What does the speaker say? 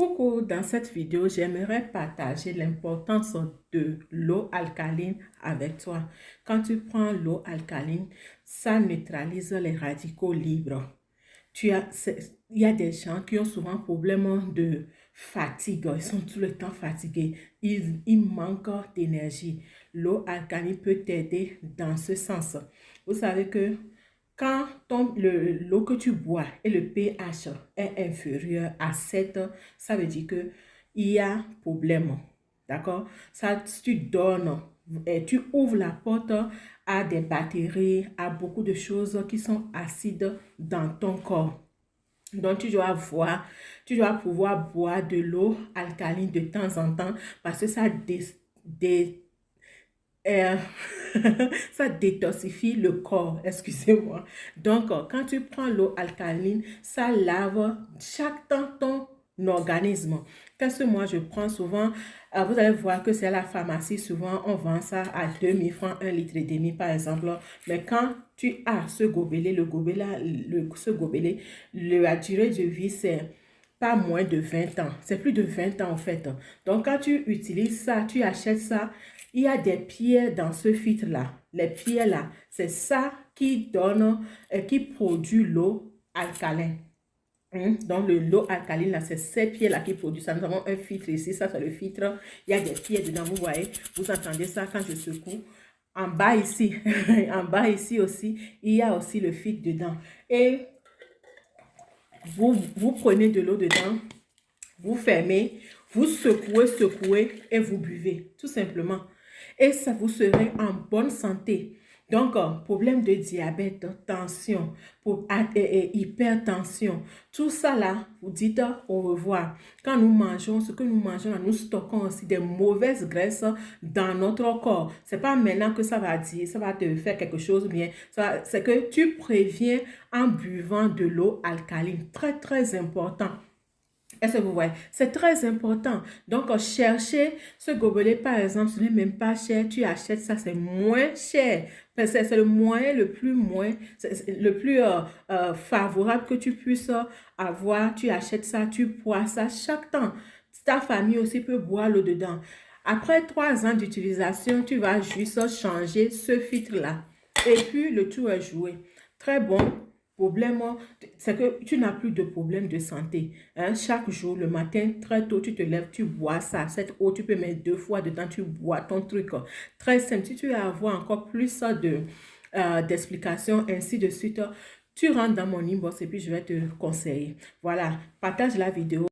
Coucou, dans cette vidéo, j'aimerais partager l'importance de l'eau alcaline avec toi. Quand tu prends l'eau alcaline, ça neutralise les radicaux libres. Il y a des gens qui ont souvent problème de fatigue, ils sont tout le temps fatigués, ils manquent d'énergie. L'eau alcaline peut t'aider dans ce sens. Vous savez que quand l'eau que tu bois et le pH est inférieur à 7, ça veut dire que il y a problème. D'accord? Ça, tu donnes, et tu ouvres la porte à des bactéries, à beaucoup de choses qui sont acides dans ton corps. Donc, tu dois pouvoir boire de l'eau alcaline de temps en temps parce que euh, ça détoxifie le corps, excusez-moi. Donc, quand tu prends l'eau alcaline, ça lave chaque temps ton organisme. Qu'est-ce que moi je prends souvent? Vous allez voir que c'est à la pharmacie, souvent on vend ça à 2000 francs, 1,5 litre par exemple. Mais quand tu as ce gobelet, ce gobelet, la durée de vie, c'est pas moins de 20 ans. C'est plus de 20 ans en fait. Donc, quand tu utilises ça, tu achètes ça, il y a des pierres dans ce filtre-là. Les pierres-là, c'est ça qui donne, qui produit l'eau alcaline. Donc, l'eau alcaline, là, c'est ces pierres-là qui produisent ça. Nous avons un filtre ici, ça c'est le filtre. Il y a des pierres dedans, vous voyez. Vous entendez ça quand je secoue. En bas ici, en bas ici aussi, il y a aussi le filtre dedans. Et vous prenez de l'eau dedans, vous fermez, vous secouez et vous buvez, tout simplement. Et ça vous serez en bonne santé. Donc, problème de diabète, tension, hypertension, tout ça là, vous dites au revoir. Quand nous mangeons, ce que nous mangeons, nous stockons aussi des mauvaises graisses dans notre corps. C'est pas maintenant que ça va te faire quelque chose, bien, c'est que tu préviens en buvant de l'eau alcaline. Très, très important. Est-ce que vous voyez? C'est très important. Donc, chercher ce gobelet, par exemple, ce n'est même pas cher. Tu achètes ça, c'est moins cher. C'est le moyen le plus favorable que tu puisses avoir. Tu achètes ça, tu bois ça chaque temps. Ta famille aussi peut boire l'eau dedans. Après 3 ans d'utilisation, tu vas juste changer ce filtre-là. Et puis, le tour est joué. Très bon. Problème, c'est que tu n'as plus de problème de santé. Hein? Chaque jour, le matin, très tôt, tu te lèves, tu bois ça. Cette eau, tu peux mettre 2 fois dedans, tu bois ton truc. Très simple. Si tu veux avoir encore plus d'explications, ainsi de suite, tu rentres dans mon inbox et puis je vais te conseiller. Voilà, partage la vidéo.